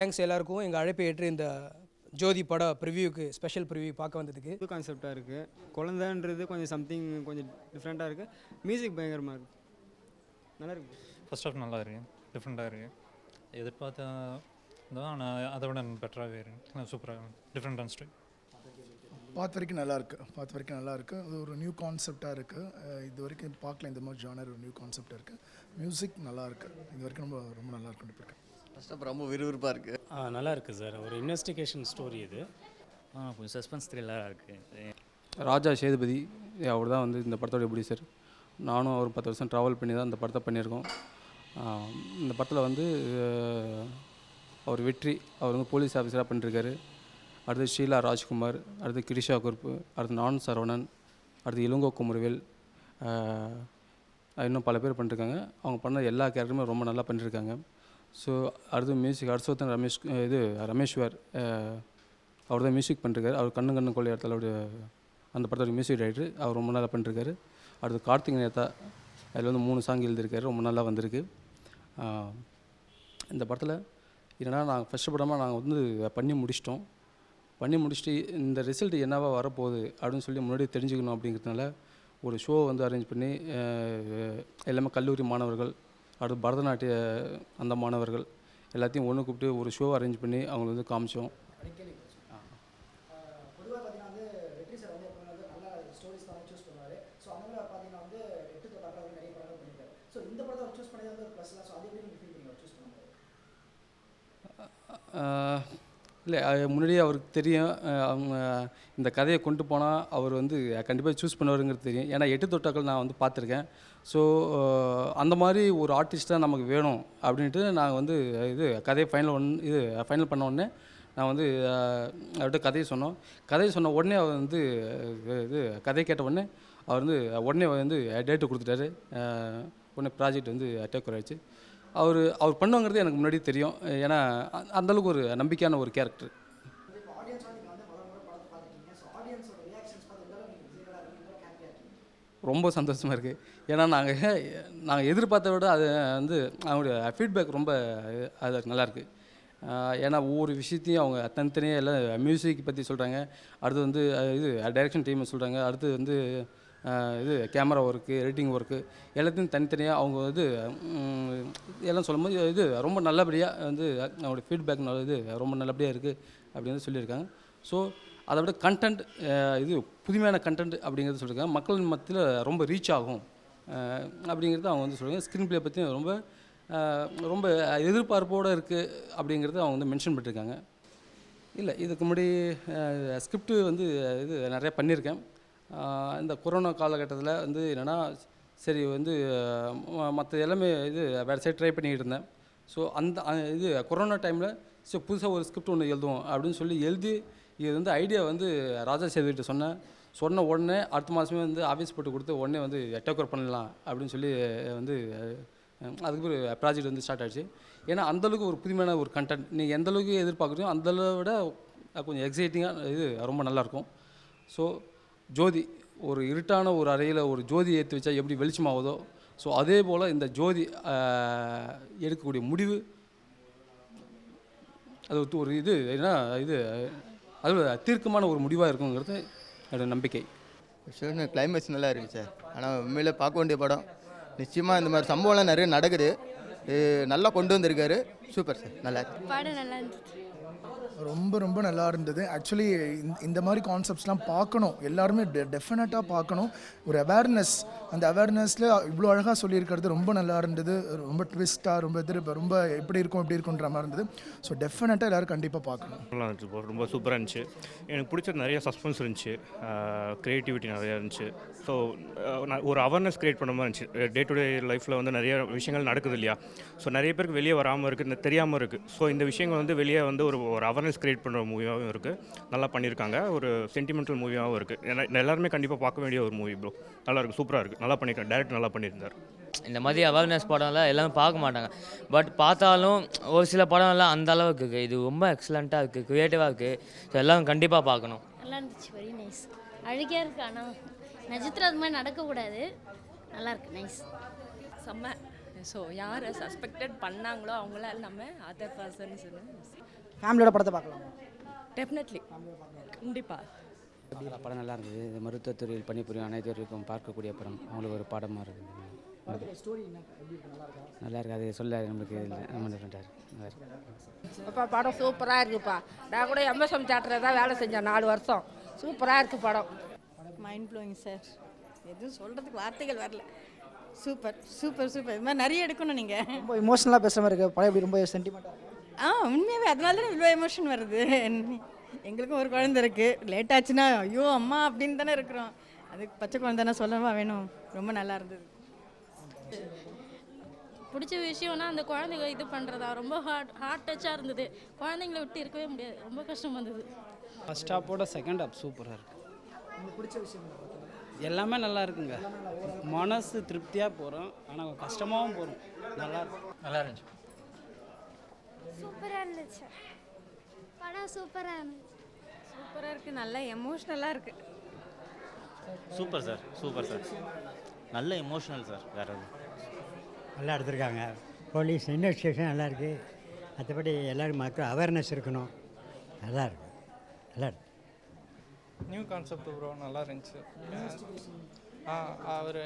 Thanks எல்லாருக்கும் எங்கள் அழைப்பை ஏற்று இந்த ஜோதி பட ப்ரிவியூக்கு ஸ்பெஷல் ப்ரிவியூ பார்க்க வந்ததுக்கு. புது கான்செப்டாக இருக்குது. குழந்தைன்றது கொஞ்சம் சம்திங் கொஞ்சம் டிஃப்ரெண்ட்டாக இருக்குது. மியூசிக் பயங்கரமாக இருக்குது. நல்லா இருக்குது. ஃபர்ஸ்ட் ஆஃப் நல்லா இருக்குது, டிஃப்ரெண்ட்டாக இருக்குது. எதிர்பார்த்தா தான் ஆனால் அதை விட பெட்டராகவே இருக்குது. சூப்பராக டிஃப்ரெண்ட் ஸ்டைல். பார்த்த வரைக்கும் நல்லாயிருக்கு. அது ஒரு நியூ கான்செப்டாக இருக்குது. இது வரைக்கும் பார்க்கல இந்த மாதிரி ஜானர். ஒரு நியூ கான்செப்டாக இருக்குது. மியூசிக் நல்லாயிருக்கு. இது வரைக்கும் ரொம்ப ரொம்ப நல்லா இருக்குன்னு ஃபர்ஸ்ட் ஆஃப் ரொம்ப விறுவிறுப்பாக இருக்குது. நல்லா இருக்குது சார். ஒரு இன்வெஸ்டிகேஷன் ஸ்டோரி இது. கொஞ்சம் சஸ்பென்ஸ் த்ரில்லராக இருக்குது. ராஜா சேதுபதி அவர் தான் இந்த படத்தோட ப்ரொடியூசர். நானும் அவர் 10 வருஷம் ட்ராவல் பண்ணி தான் இந்த படத்தை பண்ணியிருக்கோம். இந்த படத்தில் அவர் வெற்றி, அவர் போலீஸ் ஆஃபீஸராக பண்ணியிருக்காரு. அடுத்து ஷீலா ராஜ்குமார், அடுத்து கிரிஷா குருப்பு, அடுத்து நான் சரவணன், அடுத்து இளங்கோ குமரவேல், இன்னும் பல பேர் பண்ணியிருக்காங்க. அவங்க பண்ண எல்லா கேரக்டருமே ரொம்ப நல்லா பண்ணியிருக்காங்க. ஸோ அடுத்து மியூசிக் ஹர்ஷவர்தன் ரமேஷ்வர் அவர் தான் மியூசிக் பண்ணிருக்காரு. அவர் கண்ணு கொள்ளையாடத்தில் அந்த படத்தோட மியூசிக் டைரக்டர். அவர் ரொம்ப நல்லா பண்ணிருக்காரு. அடுத்து கார்த்திக் நேதா அதில் 3 சாங் எழுதியிருக்காரு. ரொம்ப நல்லா வந்திருக்கு. இந்த படத்தில் என்னென்னா நாங்கள் ஃபஸ்ட்டு படமாக நாங்கள் பண்ணி முடிச்சுட்டு இந்த ரிசல்ட் என்னவா வரப்போகுது அப்படின்னு சொல்லி முன்னாடியே தெரிஞ்சுக்கணும் அப்படிங்கிறதுனால ஒரு ஷோ அரேஞ்ச் பண்ணி எல்லாமே கல்லூரி மாணவர்கள், அடுத்து பரதநாட்டிய அந்த மாணவர்கள் எல்லாத்தையும் ஒன்று கூப்பிட்டு ஒரு ஷோ அரேஞ்ச் பண்ணி அவங்களுக்கு காமிச்சோம். இல்லை, முன்னாடியே அவருக்கு தெரியும் அவங்க இந்த கதையை கொண்டு போனால் அவர் கண்டிப்பாக சூஸ் பண்ணுவாருங்கிறது தெரியும். ஏன்னா 8 தொட்டாக்கள் நான் பார்த்துருக்கேன். ஸோ அந்த மாதிரி ஒரு ஆர்டிஸ்ட்டாக நமக்கு வேணும் அப்படின்ட்டு நாங்கள் கதையை ஃபைனல் பண்ண உடனே நான் அவர்கிட்ட கதையை சொன்ன உடனே அவர் கதையை கேட்ட உடனே அவர் உடனே டேட்டு கொடுத்துட்டாரு. உடனே ப்ராஜெக்ட் டேக் ஓவர் ஆயிடுச்சு. அவர் பண்ணுங்கிறது எனக்கு முன்னாடி தெரியும். ஏன்னா அந்தளவுக்கு ஒரு நம்பிக்கையான ஒரு கேரக்டர். ரொம்ப சந்தோஷமாக இருக்குது. ஏன்னா நாங்கள் எதிர்பார்த்த விட அது அவங்களுடைய ஃபீட்பேக் ரொம்ப அது நல்லாயிருக்கு. ஏன்னா ஒவ்வொரு விஷயத்தையும் அவங்க தனித்தனியாக எல்லாம் மியூசிக் பற்றி சொல்கிறாங்க. அடுத்து டைரக்ஷன் டீம் சொல்கிறாங்க. அடுத்து கேமரா ஒர்க்கு, எடிட்டிங் ஒர்க்கு எல்லாத்தையும் தனித்தனியாக அவங்க எல்லாம் சொல்லும்போது ரொம்ப நல்லபடியாக அவங்களுடைய ஃபீட்பேக் ரொம்ப நல்லபடியாக இருக்குது அப்படின்னு சொல்லியிருக்காங்க. ஸோ அதை விட கண்டென்ட் புதுமையான கண்டென்ட் அப்படிங்கிறது சொல்லியிருக்காங்க. மக்களின் மத்தியில் ரொம்ப ரீச் ஆகும் அப்படிங்கிறது அவங்க சொல்லுவாங்க. ஸ்க்ரீன் ப்ளே பற்றி ரொம்ப ரொம்ப எதிர்பார்ப்போடு இருக்குது அப்படிங்கிறது அவங்க மென்ஷன் பண்ணியிருக்காங்க. இல்லை, இதுக்கு முன்னாடி ஸ்கிரிப்டு நிறையா பண்ணியிருக்கேன். இந்த கொரோனா காலகட்டத்தில் என்னென்னா சரி மற்ற எல்லாமே வேறு சைடு ட்ரை பண்ணிக்கிட்டு இருந்தேன். ஸோ அந்த கொரோனா டைமில் புதுசாக ஒரு ஸ்கிரிப்ட் ஒன்று எழுதுவோம் அப்படின்னு சொல்லி எழுதி இது ஐடியா ராஜா சேதுகிட்ட சொன்ன உடனே அடுத்த மாதமே ஆஃபீஸ் போட்டு கொடுத்து உடனே டேக் ஓவர் பண்ணலாம் அப்படின்னு சொல்லி அதுக்கு ஒரு ப்ராஜெக்ட் ஸ்டார்ட் ஆகிடுச்சு. ஏன்னா அந்தளவுக்கு ஒரு புதுமையான ஒரு கண்டென்ட் நீங்கள் எந்தளவுக்கு எதிர்பார்க்குறீங்க அந்தளவு விட கொஞ்சம் எக்ஸைட்டிங்காக ரொம்ப நல்லாயிருக்கும். ஸோ ஜோதி ஒரு இருட்டான ஒரு அறையில் ஒரு ஜோதி ஏற்றி வச்சா எப்படி வெளிச்சமாகுதோ, ஸோ அதே போல் இந்த ஜோதி எடுக்கக்கூடிய முடிவு அது ஒரு அது தீர்க்கமான ஒரு முடிவாக இருக்குங்கிறது என்னோட நம்பிக்கை. கிளைமேக்ஸ் நல்லா இருக்குது சார். ஆனால் உண்மையிலே பார்க்க வேண்டிய படம். நிச்சயமாக இந்த மாதிரி சம்பவம்லாம் நிறைய நடக்குது. நல்லா கொண்டு வந்திருக்காரு. சூப்பர் சார், நல்லா இருக்கு. படம் நல்லா இருந்துச்சு. ரொம்ப ரொம்ப நல்லா இருந்தது. ஆக்சுவலி இந்த மாதிரி கான்செப்ட்ஸ்லாம் பார்க்கணும், எல்லாருமே டெஃபினட்டாக பார்க்கணும். ஒரு அவேர்னஸ், அந்த அவேர்னஸில் இவ்வளோ அழகாக சொல்லியிருக்கிறது ரொம்ப நல்லா இருந்தது. ரொம்ப ட்விஸ்ட்டாக ரொம்ப எப்படி இருக்குன்ற மாதிரி இருந்தது. ஸோ டெஃபினட்டாக எல்லோரும் கண்டிப்பாக பார்க்கணும். நல்லா இருந்துச்சு, ரொம்ப சூப்பராக இருந்துச்சு. எனக்கு பிடிச்சது நிறைய சஸ்பென்ஸ் இருந்துச்சு, க்ரியேட்டிவிட்டி நிறையா இருந்துச்சு. ஸோ ஒரு அவேர்னஸ் க்ரியேட் பண்ண மாதிரி இருந்துச்சு. டே டு டே லைஃப்பில் நிறைய விஷயங்கள் நடக்குது இல்லையா. ஸோ நிறைய பேருக்கு வெளியே வராமல் இருக்குது, தெரியாமல் இருக்குது. ஸோ இந்த விஷயங்கள் வெளியே ஒரு அவேர்னஸ் கிரியேட் பண்ணுற மூவியாகவும் இருக்குது. நல்லா பண்ணியிருக்காங்க. ஒரு சென்டிமெண்டல் மூவியாகவும் இருக்குது. ஏன்னா எல்லாருமே கண்டிப்பாக பார்க்க வேண்டிய ஒரு மூவி ப்ரோ. நல்லா இருக்குது, சூப்பராக இருக்குது, நல்லா பண்ணியிருக்காங்க. டேரக்டர் நல்லா பண்ணியிருந்தார். இந்த மாதிரி அவேர்னஸ் படம்லாம் எல்லாமே பார்க்க மாட்டாங்க. பட் பார்த்தாலும் ஒரு சில படம்லாம் அந்த அளவுக்கு இருக்குது. இது ரொம்ப எக்ஸலண்ட்டாக இருக்குது, க்ரியேட்டிவாக இருக்குது. ஸோ எல்லாம் கண்டிப்பாக பார்க்கணும். நல்லா இருந்துச்சு, வெரி நைஸ். அழகியாக இருக்குது. ஆனால் நட்சத்திரம் அது மாதிரி நடக்கக்கூடாது. நல்லா இருக்குது, நைஸ், செம்ம. ஸோ யாரை சஸ்பெக்டட் பண்ணாங்களோ அவங்களால நம்ம அதர் பர்சன்ஸ் ஃபேமிலியோட படத்தை பார்க்கலாம். டெஃபினெட்லி கண்டிப்பாக. படம் நல்லா இருந்தது. இது மருத்துவத்துறையில் பணிபுரியும் அனைவருக்கும் பார்க்கக்கூடிய படம். அவங்களுக்கு ஒரு பாடமாக இருக்குது. ஸ்டோரி என்ன எப்படி இருக்கு? நல்லா இருக்கா? நல்லா இருக்குது. அது சொல்ல நம்மளுக்கு நம்ம பண்ணுறாரு. நல்லா இருக்கு. அப்பா படம் சூப்பராக இருக்குப்பா. நான் கூட எம்எஸ்எம் தேட்டரில் தான் வேலை செஞ்சேன் 4 வருஷம். சூப்பராக இருக்குது படம். Mind blowing sir. எதுவும் சொல்கிறதுக்கு வார்த்தைகள் வரல. Super super super. இது மாதிரி நிறைய எடுக்கணும் நீங்கள். ரொம்ப இமோஷனலாக பேசுகிற மாதிரி இருக்குது படம். எப்படி ரொம்ப சென்டிமெண்ட்டாக இருக்குது? உண்மையாகவே அதனால தான் இவ்வளோ எமோஷன் வருது. எங்களுக்கும் ஒரு குழந்தை இருக்குது. லேட் ஆச்சுன்னா ஐயோ அம்மா அப்படின்னு தானே இருக்கிறோம். அதுக்கு பச்சை குழந்தைன்னா சொல்லவா வேணும். ரொம்ப நல்லா இருந்தது. பிடிச்ச விஷயம்னா அந்த குழந்தைங்க இது பண்ணுறதா ரொம்ப ஹார்ட் டச்சாக இருந்தது. குழந்தைங்களை விட்டு இருக்கவே முடியாது. ரொம்ப கஷ்டமாக இருந்தது. ஃபஸ்ட் ஹாப்போட செகண்ட் ஹாப் சூப்பராக இருக்குது. உங்களுக்கு பிடிச்ச விஷயம் எல்லாமே நல்லா இருக்குங்க. மனசு திருப்தியாக போகிறோம். ஆனால் கஷ்டமாகவும் போகிறோம். நல்லா இருந்துச்சு. சூப்பராக இருந்துச்சு படம். சூப்பராக இருந்துச்சு. சூப்பராக இருக்குது. நல்லா எமோஷ்னலாக இருக்குது. Super sir. Super sir. நல்ல எமோஷனல் சார். வேறு நல்லா எடுத்திருக்காங்க. போலீஸ் இன்வெஸ்டிகேஷன் நல்லா இருக்குது. மற்றபடி எல்லோரும் மக்கள் அவேர்னஸ் இருக்கணும். நல்லா இருக்கு. நல்லா இருக்கு. New concept bro. நல்லா இருந்துச்சு. அவர்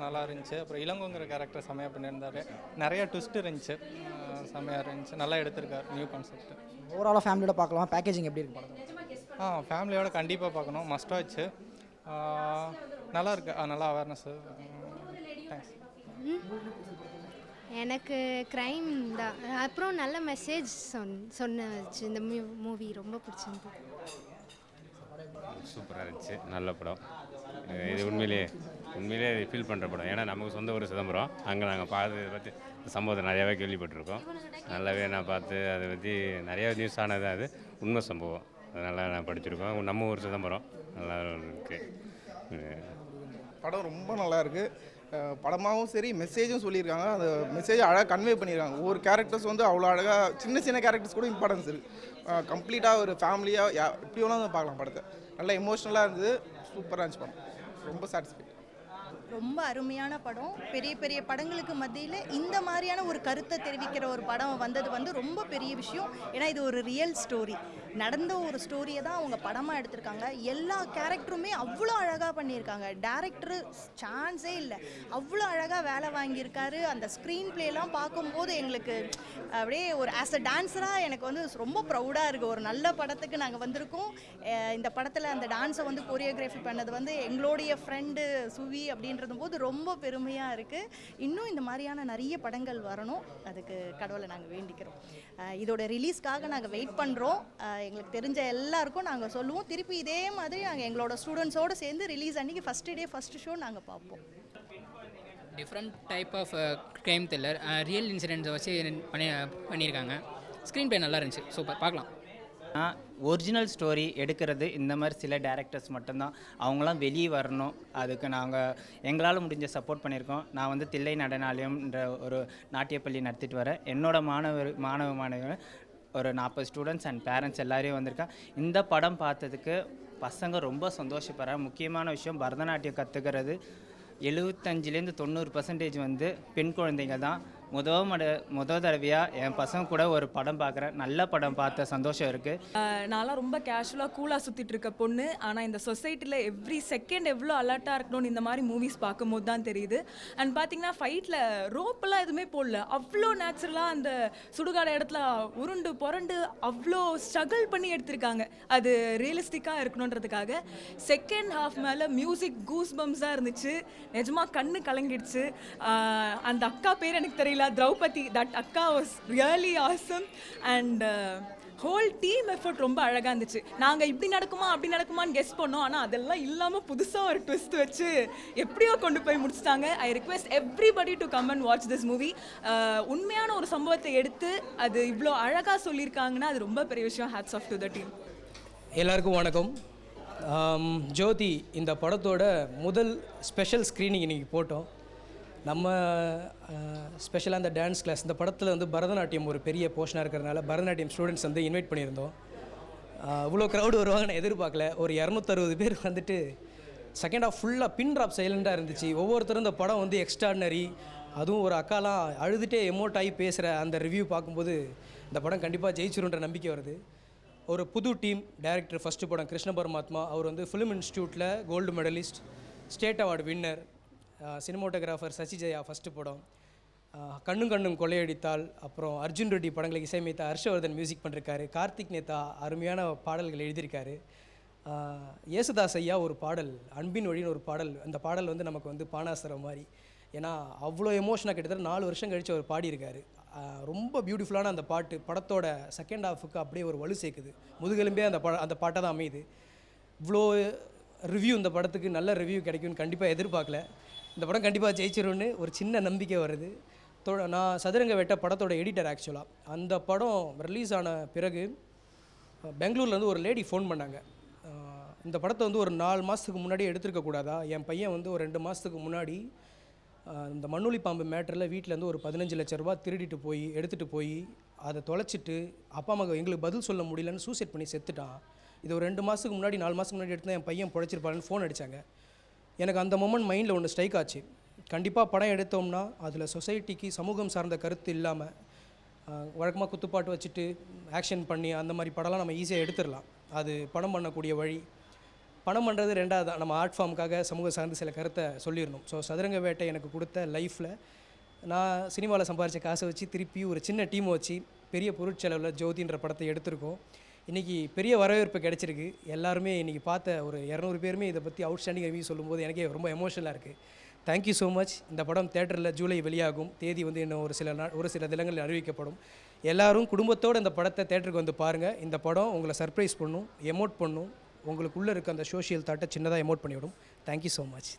நல்லா இருந்துச்சு. அப்புறம் இளங்கோங்கிற கேரக்டர் செம்மையாக பண்ணியிருந்தார். நிறைய ட்விஸ்ட் இருந்துச்சு. செம்மையாக இருந்துச்சு. நல்லா எடுத்திருக்கார் நியூ கான்செப்ட். ஓவராலாக ஃபேமிலியோட பார்க்கலாம். பேக்கேஜிங் எப்படி இருக்கு படம்? ஃபேமிலியோட கண்டிப்பாக பார்க்கணும். Must watch. நல்லா இருக்கு. நல்லா அவேர்னஸ். தேங்க்ஸ். எனக்கு க்ரைம் தான். அப்புறம் நல்ல மெசேஜ் சொன்னச்சு. இந்த மூவி ரொம்ப பிடிச்சிருந்தது. சூப்பராக இருந்துச்சு. நல்ல படம். இது உண்மையிலே ஃபீல் பண்ணுற படம். ஏன்னா நமக்கு சொந்த ஒரு சிதம்பரம். அங்கே நாங்கள் பார்த்து இதை பற்றி சம்பவத்தை நிறையாவே கேள்விப்பட்டிருக்கோம். நல்லாவே நான் பார்த்து அதை பற்றி நிறையா நியூஸ் ஆனது. அது உண்மை சம்பவம். அதனால் நான் படிச்சிருக்கோம். நம்ம ஊர் சிதம்பரம் நல்லா இருக்குது. படம் ரொம்ப நல்லா இருக்குது. படமாகவும் சரி மெசேஜும் சொல்லியிருக்காங்க. அந்த மெசேஜ் அழகாக கன்வே பண்ணியிருக்காங்க. ஒவ்வொரு கேரக்டர்ஸ் வந்து அவ்வளோ அழகாக சின்ன கேரக்டர்ஸ் கூட இம்பார்ட்டன்ஸ் இருக்குது. கம்ப்ளீட்டாக ஒரு ஃபேமிலியாக எப்படி வேணாலும் பார்க்கலாம் படத்தை. நல்லா எமோஷ்னலாக இருந்தது. சூப்பராக இருந்துச்சு படம். ரொம்ப சாட்டிஸ்ஃபை. ரொம்ப அருமையான படம். பெரிய பெரிய படங்களுக்கு மத்தியில் இந்த மாதிரியான ஒரு கருத்தை தெரிவிக்கிற ஒரு படம் வந்தது வந்து ரொம்ப பெரிய விஷயம். ஏன்னா இது ஒரு ரியல் ஸ்டோரி. நடந்த ஒரு ஸ்டோரியை தான் அவங்க படமாக எடுத்திருக்காங்க. எல்லா கேரக்டருமே அவ்வளோ அழகாக பண்ணியிருக்காங்க. டேரக்டரு சான்ஸே இல்லை. அவ்வளோ அழகாக வேலை வாங்கியிருக்காரு. அந்த ஸ்க்ரீன் பிளேலாம் பார்க்கும்போது எங்களுக்கு அப்படியே ஒரு ஆஸ் அ டான்ஸராக எனக்கு வந்து ரொம்ப ப்ரௌடாக இருக்குது. ஒரு நல்ல படத்துக்கு நாங்கள் வந்திருக்கோம். இந்த படத்தில் அந்த டான்ஸை வந்து கொரியோகிராஃபி பண்ணது வந்து எங்களுடைய ஃப்ரெண்டு சுவி அப்படின்றது போது ரொம்ப பெருமையாக இருக்குது. இன்னும் இந்த மாதிரியான நிறைய படங்கள் வரணும். அதுக்கு கடவுளை நாங்கள் வேண்டிக்கிறோம். இதோட ரிலீஸ்க்காக நாங்கள் வெயிட் பண்ணுறோம். எங்களுக்கு தெரிஞ்ச எல்லாருக்கும் நாங்கள் சொல்லுவோம். திருப்பி இதே மாதிரி நாங்கள் எங்களோட ஸ்டூடெண்ட்ஸோடு சேர்ந்து ரிலீஸ் அன்றைக்கி ஃபஸ்ட் ஷோ நாங்கள் பார்ப்போம். Different type of crime thriller real இன்சிடென்ட்ஸை வச்சு பண்ணியிருக்காங்க. ஸ்க்ரீன் ப்ளே நல்லா இருந்துச்சு. சூப்பர். பார்க்கலாம். ஒரிஜினல் ஸ்டோரி எடுக்கிறது இந்த மாதிரி சில டேரக்டர்ஸ் மட்டும்தான். அவங்களாம் வெளியே வரணும். அதுக்கு நாங்கள் எங்களால் முடிஞ்ச சப்போர்ட் பண்ணியிருக்கோம். நான் வந்து தில்லை நடனாலயம்ன்ற ஒரு நாட்டியப்பள்ளி நடத்திட்டு வரேன். என்னோட மாணவர்கள் ஒரு 40 ஸ்டூடெண்ட்ஸ் அண்ட் பேரண்ட்ஸ் எல்லாரையும் வந்திருக்கேன். இந்த படம் பார்த்ததுக்கு பசங்க ரொம்ப சந்தோஷப்படுறாங்க. முக்கியமான விஷயம் பரதநாட்டியம் கற்றுக்கிறது 75-90% வந்து பெண் குழந்தைங்க தான். முதல் தடவையாக என் பசங்க கூட ஒரு படம் பார்க்குறேன். நல்ல படம் பார்த்த சந்தோஷம் இருக்குது. நான்லாம் ரொம்ப கேஷுவலாக கூலாக சுற்றிட்டு இருக்க பொண்ணு. ஆனால் இந்த சொசைட்டியில் எவ்ரி செகண்ட் எவ்வளோ அலர்ட்டாக இருக்கணும்னு இந்த மாதிரி மூவிஸ் பார்க்கும்போது தான் தெரியுது. அண்ட் பார்த்தீங்கன்னா ஃபைட்டில் ரோப்பெல்லாம் எதுவுமே போடல. அவ்வளோ நேச்சுரலாக அந்த சுடுகாட இடத்துல உருண்டு புரண்டு அவ்வளோ ஸ்ட்ரகிள் பண்ணி எடுத்திருக்காங்க. அது ரியலிஸ்டிக்காக இருக்கணுன்றதுக்காக. செகண்ட் ஹாஃப் மேலே மியூசிக் கூஸ் பம்ஸாக இருந்துச்சு. நிஜமாக கண்ணு கலங்கிடுச்சு. அந்த அக்கா பேர் எனக்கு தெரியல, திரௌபதி. தட் அக்கா was really awesome. And whole team effort ரொம்ப அழகாக இருந்துச்சு. நாங்கள் இப்படி நடக்குமா அப்படி நடக்குமான்னு கெஸ் பண்ணோம். ஆனால் அதெல்லாம் இல்லாமல் புதுசாக ஒரு ட்விஸ்ட் வச்சு எப்படியோ கொண்டு போய் முடிச்சிட்டாங்க. I request everybody to come and watch this movie. உண்மையான ஒரு சம்பவத்தை எடுத்து அது இவ்வளோ அழகாக சொல்லியிருக்காங்கன்னா அது ரொம்ப பெரிய விஷயம். Hats off to the team. எல்லாருக்கும் வணக்கம். ஜோதி இந்த படத்தோட முதல் ஸ்பெஷல் ஸ்க்ரீனிங் இன்றைக்கி போட்டோம். நம்ம ஸ்பெஷலாக அந்த டான்ஸ் கிளாஸ், இந்த படத்தில் வந்து பரதநாட்டியம் ஒரு பெரிய போர்ஷனாக இருக்கிறதுனால பரதநாட்டியம் ஸ்டூடெண்ட்ஸ் வந்து இன்வைட் பண்ணியிருந்தோம். இவ்வளோ க்ரௌடு வருவாங்க நான் எதிர்பார்க்கல. ஒரு 260 பேர் வந்துட்டு செகண்ட் ஆஃப் ஃபுல்லாக பின் ட்ராப் சைலண்டாக இருந்துச்சு. ஒவ்வொருத்தரும் இந்த படம் வந்து எக்ஸ்ட்ராடினரி. அதுவும் ஒரு அக்காலாம் அழுதுகிட்டே எமோட் ஆகி பேசுகிற அந்த ரிவ்யூ பார்க்கும்போது இந்த படம் கண்டிப்பாக ஜெயிச்சிருன்ற நம்பிக்கை வருது. ஒரு புது டீம், டைரக்டர் ஃபஸ்ட்டு படம் கிருஷ்ண பரமாத்மா, அவர் வந்து ஃபிலிம் இன்ஸ்டியூட்டில் gold medalist, state award winner. Cinematographer Sasi Jaya first படம். கண்ணும் கண்ணும் கொள்ளையடித்தால், அப்புறம் அர்ஜுன் ரெட்டி படங்களுக்கு இசையமைத்த ஹர்ஷவர்தன் மியூசிக் பண்ணிருக்காரு. கார்த்திக் நேதா அருமையான பாடல்கள் எழுதியிருக்காரு. யேசுதாஸ் ஐயா ஒரு பாடல், அன்பின் வழின்னு ஒரு பாடல், அந்த பாடல் வந்து நமக்கு வந்து பானாசரம் மாதிரி. ஏன்னா அவ்வளோ எமோஷனாக கிட்டத்தட்ட 4 வருஷம் கழித்து அவர் பாடியிருக்காரு. ரொம்ப பியூட்டிஃபுல்லான அந்த பாட்டு படத்தோட செகண்ட் ஹாஃபுக்கு அப்படியே ஒரு வலு சேர்க்குது. முதுகெலும்பே அந்த பாட்டை தான் அமையுது. இவ்வளோ ரிவ்யூ இந்த படத்துக்கு நல்ல ரிவ்யூ கிடைக்கும்னு கண்டிப்பாக எதிர்பார்க்கல. இந்த படம் கண்டிப்பாக ஜெயிச்சிரும்னு ஒரு சின்ன நம்பிக்கை வருது. நான் சதுரங்க வேட்டை படத்தோட எடிட்டர் ஆக்சுவலாக. அந்த படம் ரிலீஸ் ஆன பிறகு பெங்களூர்லேருந்து ஒரு லேடி ஃபோன் பண்ணாங்க. இந்த படத்தை வந்து ஒரு 4 மாதத்துக்கு முன்னாடி எடுத்துருக்கக்கூடாதா, என் பையன் வந்து ஒரு 2 மாதத்துக்கு முன்னாடி இந்த மண்ணுளி பாம்பு மேட்டரில் வீட்டிலேருந்து ஒரு 15 லட்ச ரூபா திருடிட்டு போய் எடுத்துகிட்டு போய் அதை தொலைச்சிட்டு அப்பா அம்மா எங்களுக்கு பதில் சொல்ல முடியலன்னு சூசைட் பண்ணி செத்துட்டான். இது ஒரு 2 மாதத்துக்கு முன்னாடி 4 மாதத்துக்கு முன்னாடி எடுத்து என் பையன் பிழைச்சிருப்பாருன்னு ஃபோன் அடித்தாங்க. எனக்கு அந்த மொமெண்ட் மைண்டில் ஒன்று ஸ்ட்ரைக் ஆச்சு. கண்டிப்பாக படம் எடுத்தோம்னா அதில் சொசைட்டிக்கு சமூகம் சார்ந்த கருத்து இல்லாமல் வழக்கமாக குத்துப்பாட்டு வச்சுட்டு ஆக்ஷன் பண்ணி அந்த மாதிரி படம்லாம் நம்ம ஈஸியாக எடுத்துடலாம். அது படம் பண்ணக்கூடிய வழி. படம் பண்ணுறது ரெண்டாவது தான், நம்ம ஆர்ட் ஃபார்முக்காக சமூக சார்ந்து சில கருத்தை சொல்லிடணும். ஸோ சதுரங்க வேட்டை எனக்கு கொடுத்த லைஃப்பில் நான் சினிமாவில் சம்பாரித்த காசை வச்சு திருப்பி ஒரு சின்ன டீமை வச்சு பெரிய பொருட்செலவில் ஜோதின்ற படத்தை எடுத்திருக்கோம். இன்றைக்கி பெரிய வரவேற்பு கிடச்சிருக்கு. எல்லாருமே இன்றைக்கி பார்த்த ஒரு 200 பேருமே இதை பற்றி அவுட்ஸ்டாண்டிங் ரிவ்யூ சொல்லும்போது எனக்கே ரொம்ப எமோஷனலாக இருக்குது. Thank you so much. இந்த படம் தேட்டரில் ஜூலை வெளியாகும். தேதி வந்து இன்னும் ஒரு சில தினங்களில் அறிவிக்கப்படும். எல்லோரும் குடும்பத்தோடு இந்த படத்தை தேட்டருக்கு வந்து பாருங்கள். இந்த படம் உங்களை சர்ப்ரைஸ் பண்ணும், எமோட் பண்ணும். உங்களுக்குள்ளே இருக்க அந்த சோஷியல் தாட்டை சின்னதாக எமோட் பண்ணிவிடும். Thank you so much.